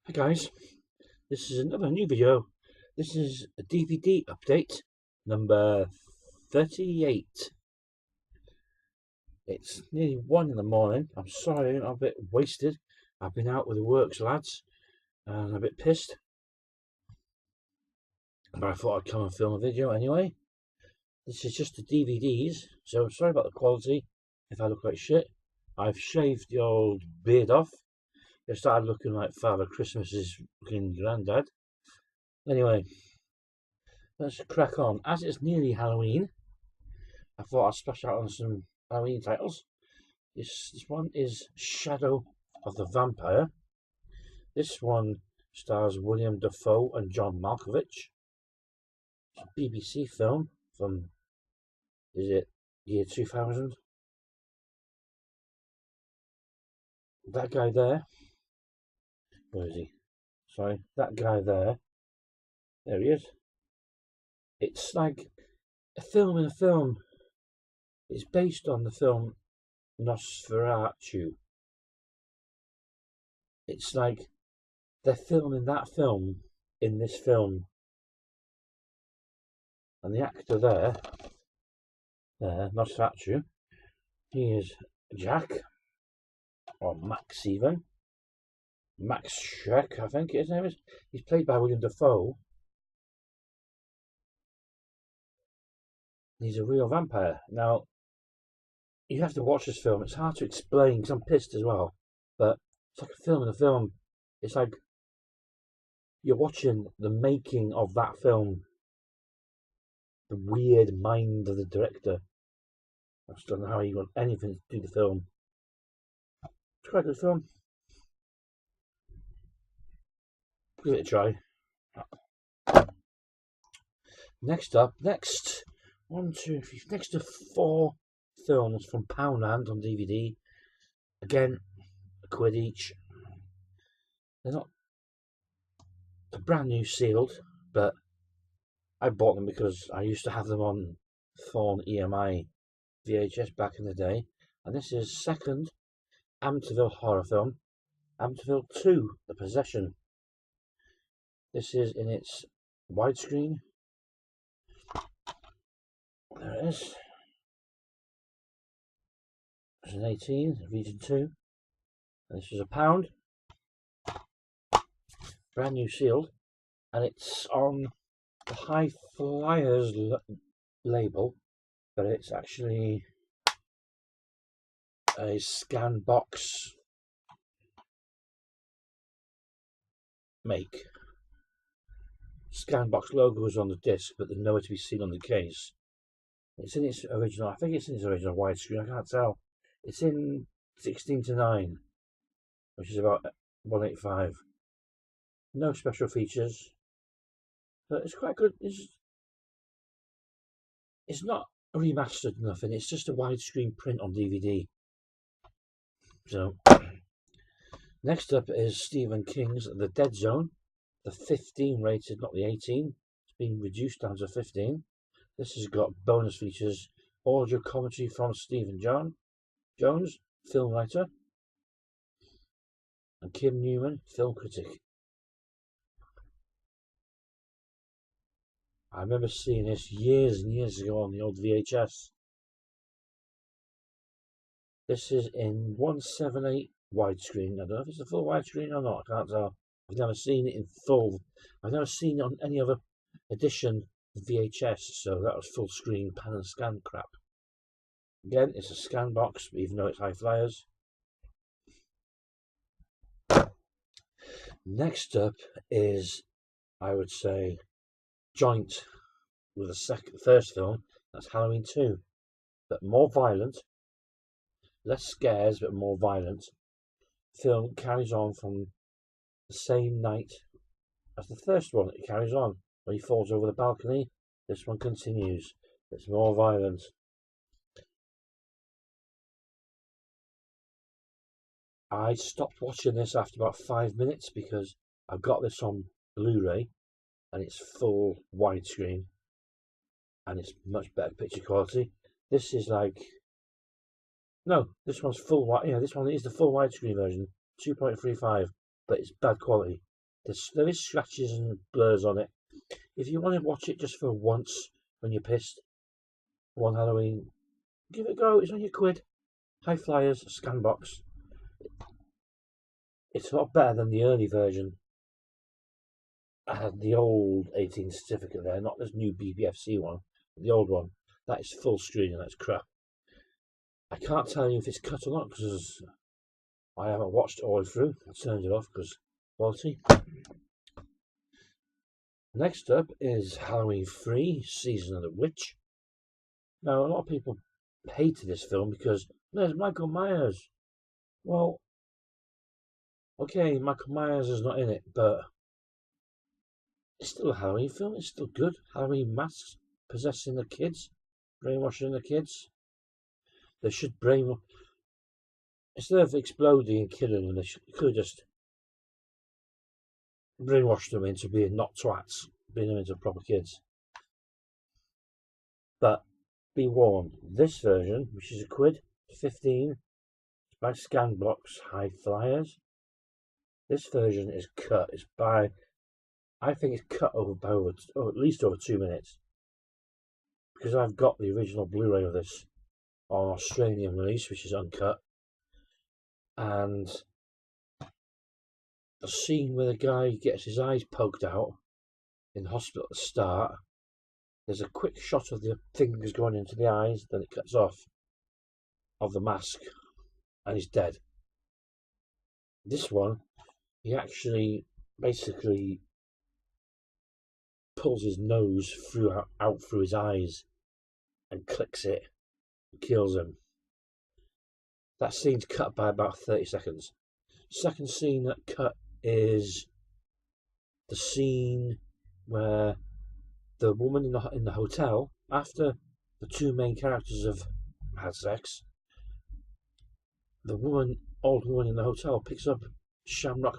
Hi guys, this is another new video. This is a DVD update number 38. It's nearly 1 in the morning. I'm sorry, I'm a bit wasted. I've been out with the works lads and I'm a bit pissed. But I thought I'd come and film a video anyway. This is just the DVDs, so I'm sorry about the quality if I look like shit. I've shaved the old beard off. It started looking like Father Christmas's fucking granddad. Anyway, let's crack on. As it's nearly Halloween, I thought I'd splash out on some Halloween titles. This one is Shadow of the Vampire. This one stars William Dafoe and John Malkovich. It's a BBC film from, is it year 2000? That guy there, where is he? Sorry, that guy there. There he is. It's like a film in a film. It's based on the film Nosferatu. It's like they're filming that film in this film. And the actor there, Nosferatu, he is Jack, or Max even. Max Schreck, I think his name is. He's played by William Dafoe. He's a real vampire. Now, you have to watch this film. It's hard to explain because I'm pissed as well. But it's like a film in a film. It's like you're watching the making of that film. The weird mind of the director. I just don't know how he got anything to do the film. It's quite a good film. Give it a try. Next to 4 films from Poundland on DVD. Again, £1 each. They're brand new sealed, but I bought them because I used to have them on Thorn EMI VHS back in the day. And this is second Amityville horror film, Amityville 2, The Possession. This is in its widescreen. There it is. It's an 18, region 2. And this is £1. Brand new sealed. And it's on the High Flyers label, but it's actually a scan box make. Scan box logo is on the disc, but they're nowhere to be seen on the case. It's in its original, I think it's in its original widescreen, I can't tell. It's in 16:9, which is about 185. No special features, but it's quite good. It's not remastered nothing, it's just a widescreen print on DVD. So, next up is Stephen King's The Dead Zone, the 15 rated, not the 18. It's been reduced down to 15. This has got bonus features, audio commentary from Stephen Jones, film writer, and Kim Newman, film critic. I remember seeing this years and years ago on the old VHS. This is in 178 widescreen. I don't know if it's a full widescreen or not, I can't tell. I've never seen it in full. I've never seen it on any other edition of VHS, so that was full screen pan and scan crap. Again, it's a scan box, even though it's High Flyers. Next up is, I would say, joint with the first film. That's Halloween 2, but more violent, less scares, but more violent. Film carries on from the same night as the first one. It carries on when he falls over the balcony. This one continues. It's more violent. I stopped watching this after about 5 minutes because I got this on Blu-ray and it's full widescreen and it's much better picture quality. This is like, no, this one's full wide. Yeah, this one is the full widescreen version, 2.35, but it's bad quality. There is scratches and blurs on it. If you want to watch it just for once when you're pissed, one Halloween, give it a go. It's only £1. High Flyers, scan box. It's a lot better than the early version. I had the old 18 certificate there, not this new BBFC one, the old one. That is full screen and that's crap. I can't tell you if it's cut or not because I haven't watched it all the way through. I turned it off because quality. Next up is Halloween 3, Season of the Witch. Now, a lot of people hated this film because there's Michael Myers. Well, okay, Michael Myers is not in it, but it's still a Halloween film. It's still good. Halloween masks possessing the kids, brainwashing the kids. They should brainwash. Instead of exploding and killing them, they could have just brainwashed them into being not twats, being them into proper kids. But be warned, this version, which is £1.15, by Scanbox High Flyers. This version is cut. It's by, I think it's cut over by at least over 2 minutes. Because I've got the original Blu-ray of this on Australian release, which is uncut. And the scene where the guy gets his eyes poked out in the hospital at the start, there's a quick shot of the fingers going into the eyes, then it cuts off of the mask, and he's dead. This one, he actually basically pulls his nose out through his eyes and clicks it and kills him. That scene's cut by about 30 seconds. Second scene that cut is the scene where the woman in the hotel, after the two main characters have had sex, the old woman in the hotel picks up Shamrock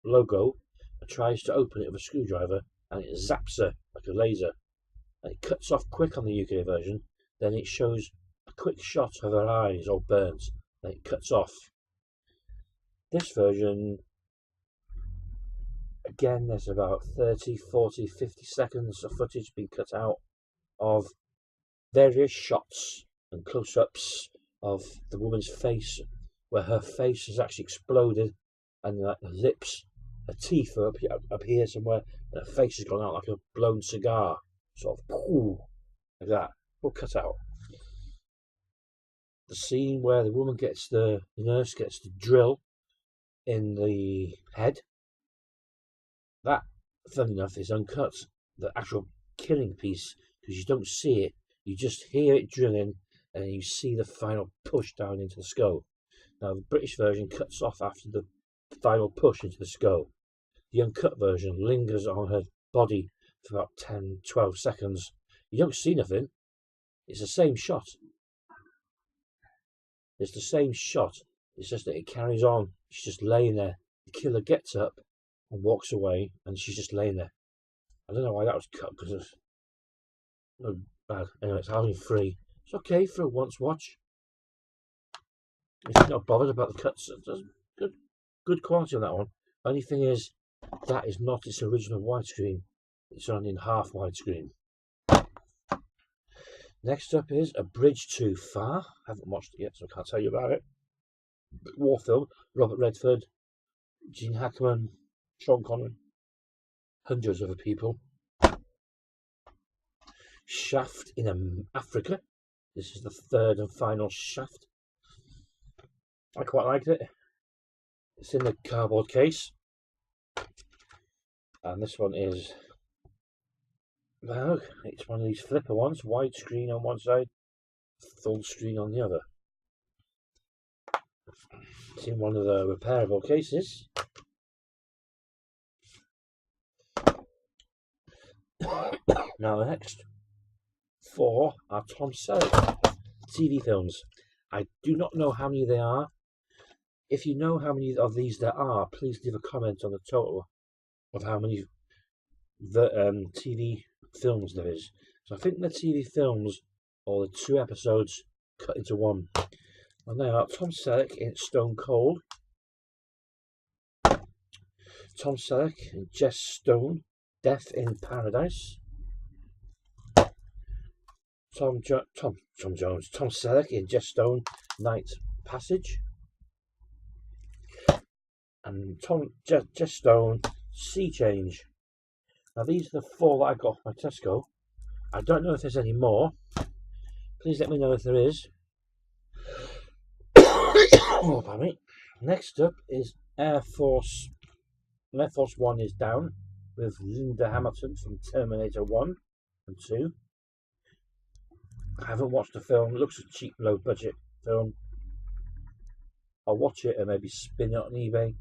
logo and tries to open it with a screwdriver, and it zaps her like a laser. And it cuts off quick on the UK version, then it shows a quick shot of her eyes all burnt, then it cuts off. This version, again, there's about 30, 40, 50 seconds of footage being cut out of various shots and close-ups of the woman's face, where her face has actually exploded and like the lips, her teeth are up here somewhere, and her face has gone out like a blown cigar, sort of like that, all cut out. The scene where the woman the nurse gets the drill in the head, that, funny enough, is uncut. The actual killing piece, because you don't see it, you just hear it drilling, and you see the final push down into the skull. Now, the British version cuts off after the final push into the skull. The uncut version lingers on her body for about 10, 12 seconds. You don't see nothing. It's the same shot. It's the same shot. It's just that it carries on. She's just laying there. The killer gets up and walks away, and she's just laying there. I don't know why that was cut, because it's no bad. Anyway, it's Halloween 3. It's okay for a once watch. If you're not bothered about the cuts, there's good quality on that one. Only thing is, that is not its original widescreen. It's only in half widescreen. Next up is A Bridge Too Far. I haven't watched it yet, so I can't tell you about it. War film. Robert Redford, Gene Hackman, Sean Connery, hundreds of other people. Shaft in Africa. This is the third and final Shaft. I quite liked it. It's in the cardboard case. And this one is, well, it's one of these flipper ones, widescreen on one side, full screen on the other. It's in one of the repairable cases. Now the next 4 are Tom Selleck TV films. I do not know how many they are. If you know how many of these there are, please leave a comment on the total of how many TV films there is. So I think the TV films are the 2 episodes cut into one. And they are Tom Selleck in Stone Cold, Tom Selleck and Jess Stone, Death in Paradise. Tom Selleck and Jess Stone, Night Passage. And Jess Stone, Sea Change. Now these are the 4 that I got from my Tesco. I don't know if there's any more. Please let me know if there is. Oh, pardon me. Next up is Air Force 1 is Down with Linda Hamilton from Terminator 1 and 2. I haven't watched the film. It looks a cheap, low budget film. I'll watch it and maybe spin it on eBay.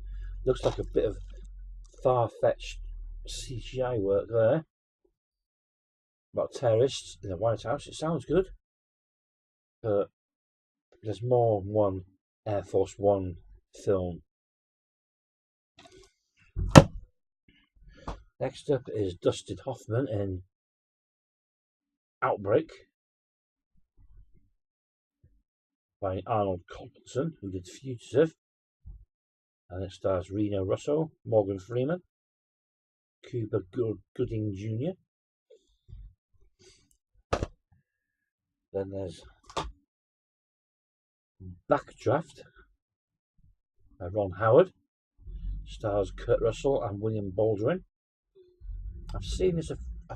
Looks like a bit of far-fetched CGI work there. About terrorists in the White House. It sounds good. But there's more than one Air Force 1 film. Next up is Dustin Hoffman in Outbreak, by Arnold Colson, who did Fugitive, and it stars Reno Russo, Morgan Freeman, Cuba Gooding Jr. Then there's Backdraft by Ron Howard, stars Kurt Russell and William Baldwin. I've seen this. I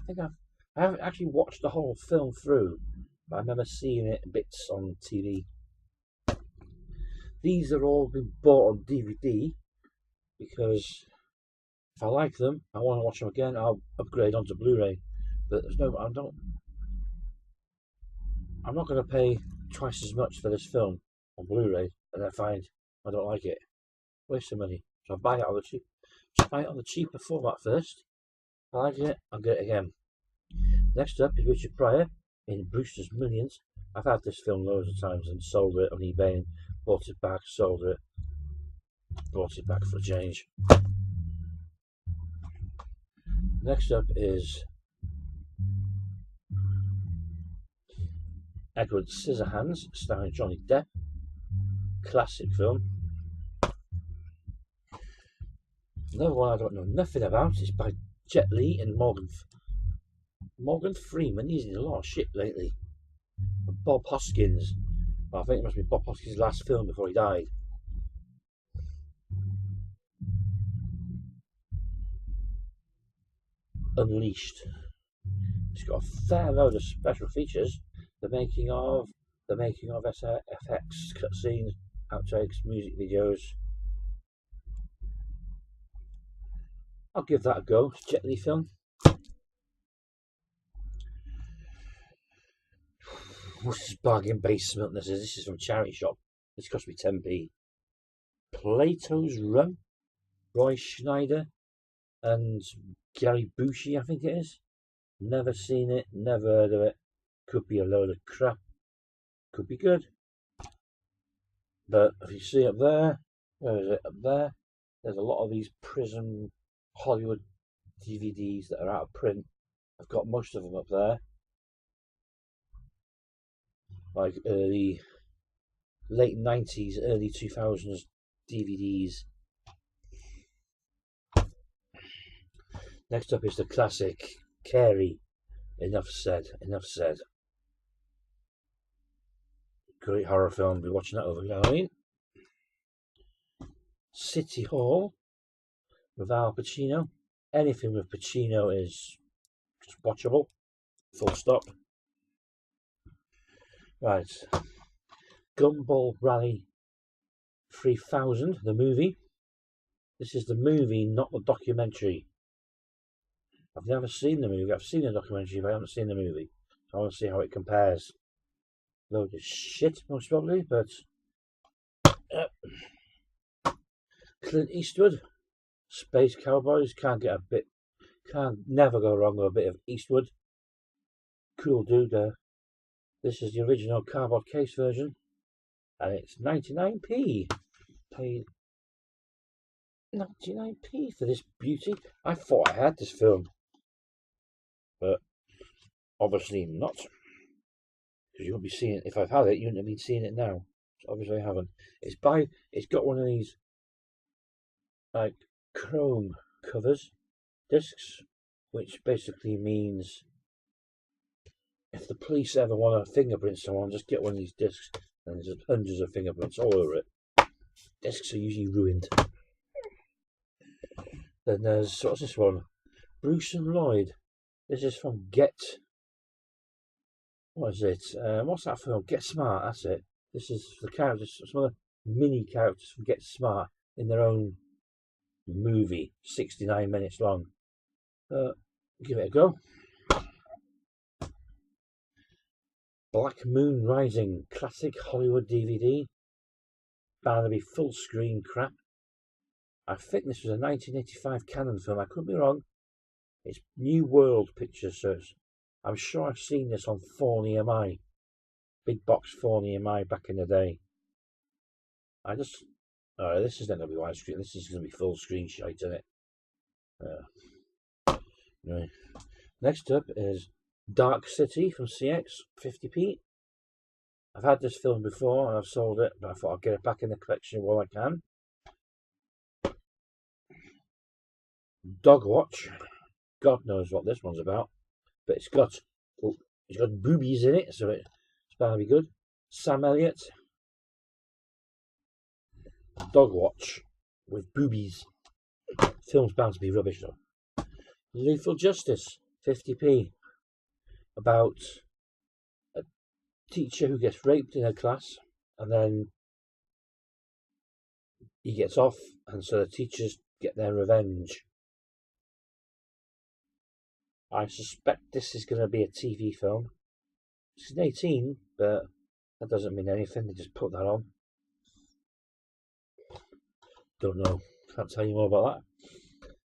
haven't actually watched the whole film through, but I remember seeing it bits on TV. These are all been bought on DVD because if I like them, I want to watch them again. I'll upgrade onto Blu-ray. But I'm not going to pay twice as much for this film on Blu-ray, and I find I don't like it. Waste of money. So I buy it on the cheap. Just buy it on the cheaper format first. If I like it, I'll get it again. Next up is Richard Pryor in Brewsters Millions. I've had this film loads of times and sold it on eBay and bought it back, sold it, bought it back for a change. Next up is Edward Scissorhands, starring Johnny Depp. Classic film. Another one I don't know nothing about is by Jet Li and Morgan Freeman. He's in a lot of shit lately. And Bob Hoskins. I think it must be Bob Hoskins' last film before he died. Unleashed. It's got a fair load of special features. The making of SFX, cutscenes, outtakes, music videos. I'll give that a go. It's a Jet Li film. This is bargain basement. This is from Charity Shop. This cost me 10p. Plato's Rum, Roy Schneider and Gary Busey, I think it is. Never seen it, never heard of it. Could be a load of crap. Could be good. But if you see up there, where is it? Up there, there's a lot of these Prism Hollywood DVDs that are out of print. I've got most of them up there. Like early, late 90s, early 2000s DVDs. Next up is the classic Carrie. Enough said. Great horror film. Be watching that over Halloween. City Hall with Al Pacino. Anything with Pacino is just watchable. Full stop. Right. Gumball Rally 3000, the movie. This is the movie, not the documentary. I've never seen the movie. I've seen the documentary, but I haven't seen the movie. So I want to see how it compares. Load of shit, most probably, but Clint Eastwood, Space Cowboys, can't never go wrong with a bit of Eastwood. Cool dude. This is the original cardboard case version, and it's 99p. Paid 99p for this beauty. I thought I had this film, but obviously not. Because you won't be seeing it. If I've had it, you wouldn't have been seeing it now. So obviously I haven't. It's got one of these like chrome covers, discs, which basically means if the police ever want to fingerprint someone, just get one of these discs, and there's hundreds of fingerprints all over it. Discs are usually ruined. Then there's, what's this one? Bruce and Lloyd. This is from what is it? What's that film? Get Smart, that's it. This is the characters, some of the mini characters from Get Smart in their own movie, 69 minutes long. Give it a go. Black Moon Rising, classic Hollywood DVD. Bound to be full screen crap. I think this was a 1985 Canon film, I could be wrong. It's New World Pictures, so I'm sure I've seen this on 4 EMI. Big box 4 EMI back in the day. This isn't going to be widescreen, this is going to be full screen shite, isn't it? Right. Next up is Dark City from CX, 50p. I've had this film before and I've sold it, but I thought I'd get it back in the collection while I can. Dog Watch. God knows what this one's about, but it's got boobies in it, so it's bound to be good. Sam Elliott. Dog Watch with boobies. Film's bound to be rubbish though. Lethal Justice, 50p. About a teacher who gets raped in her class, and then he gets off, and so the teachers get their revenge. I suspect this is going to be a TV film. It's an 18, but that doesn't mean anything, they just put that on. Don't know, can't tell you more about that.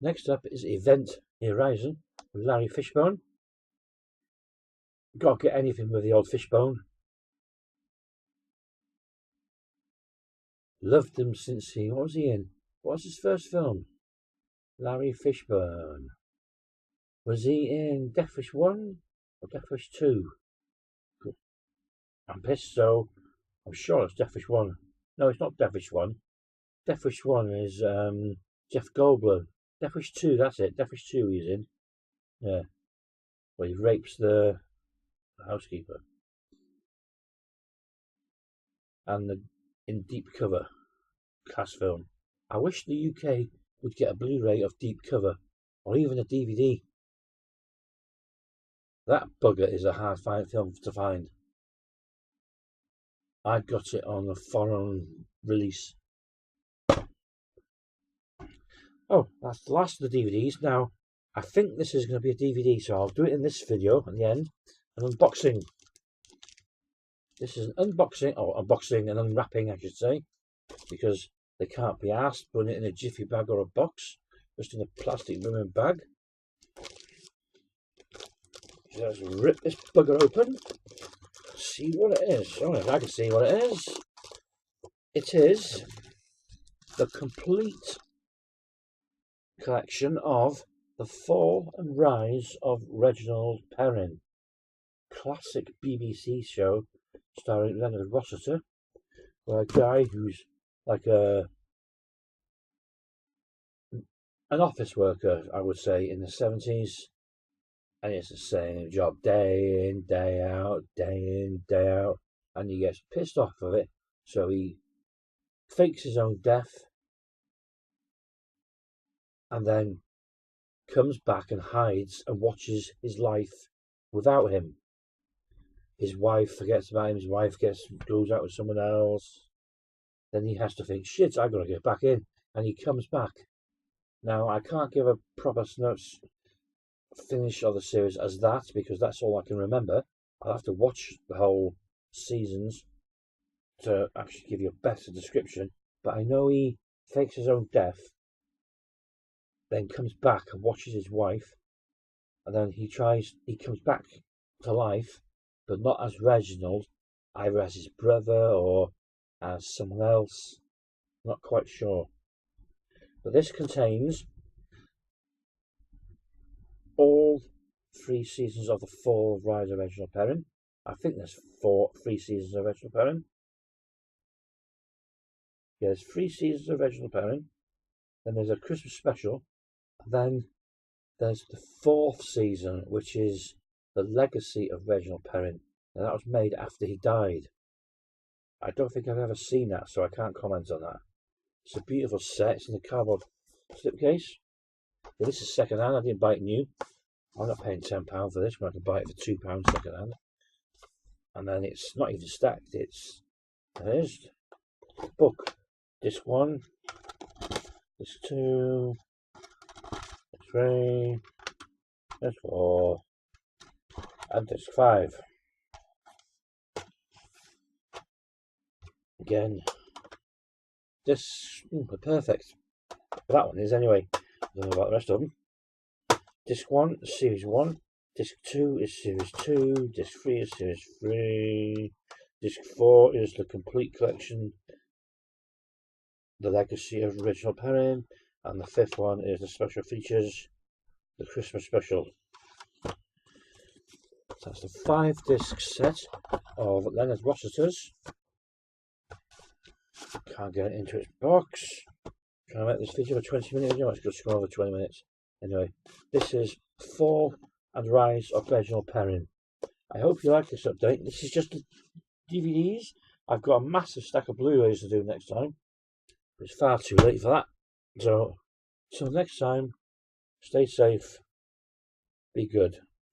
Next up is Event Horizon with Larry Fishbone. Got to get anything with the old Fishbone. Loved him since what was he in? What was his first film? Larry Fishbone. Was he in Death Wish 1 or Death Wish 2? I'm pissed, so I'm sure it's Death Wish 1. No, it's not Death Wish 1. Death Wish 1 is Jeff Goldblum. Death Wish 2, that's it. Death Wish 2 he's in. Yeah. Where he rapes the housekeeper. And in Deep Cover. Class film. I wish the UK would get a Blu-ray of Deep Cover, or even a DVD. That bugger is a hard film to find. I got it on a foreign release. Oh, that's the last of the DVDs. Now, I think this is going to be a DVD, so I'll do it in this video at the end. An unboxing. This is an unboxing and unwrapping, I should say, because they can't be asked putting it in a jiffy bag or a box, just in a plastic ribbon bag. Just rip this bugger open, see what it is. I don't know if I can see what it is. It is the complete collection of The Fall and Rise of Reginald Perrin. Classic BBC show starring Leonard Rossiter, where a guy who's like an office worker, I would say, in the 70s, and it's the same job day in, day out, and he gets pissed off of it, so he fakes his own death and then comes back and hides and watches his life without him. His wife forgets about him, his wife goes out with someone else. Then he has to think, shit, I've got to get back in. And he comes back. Now, I can't give a proper finish of the series as that, because that's all I can remember. I'll have to watch the whole seasons to actually give you a better description. But I know he fakes his own death, then comes back and watches his wife, and then he comes back to life, but not as Reginald, either as his brother or as someone else. Not quite sure. But this contains all 3 seasons of The Fall of Rise of Reginald Perrin. I think there's 3 seasons of Reginald Perrin. Yeah, there's 3 seasons of Reginald Perrin. Then there's a Christmas special. Then there's the 4th season, which is The Legacy of Reginald Perrin. And that was made after he died. I don't think I've ever seen that, so I can't comment on that. It's a beautiful set. It's in a cardboard slipcase. Well, this is second hand. I didn't buy it new. I'm not paying £10 for this when I can buy it for £2 second hand. And then it's not even stacked. There's book. Disc 1, Disc 2, Disc 3, Disc 4, and Disc 5. Again, this perfect. That one is anyway. I don't know about the rest of them. Disc 1 is Series 1. Disc 2 is Series 2. Disc 3 is Series 3. Disc 4 is the complete collection, The Legacy of Reginald Perrin. And the 5th one is the special features, the Christmas special. So that's the 5-disc set of Leonard Rossiter's. Can't get it into its box. Trying to make this video a 20-minute video. It's just gone over 20 minutes. Anyway, this is Fall and Rise of Reginald Perrin. I hope you like this update. This is just the DVDs. I've got a massive stack of Blu-rays to do next time. It's far too late for that. So next time, stay safe, be good.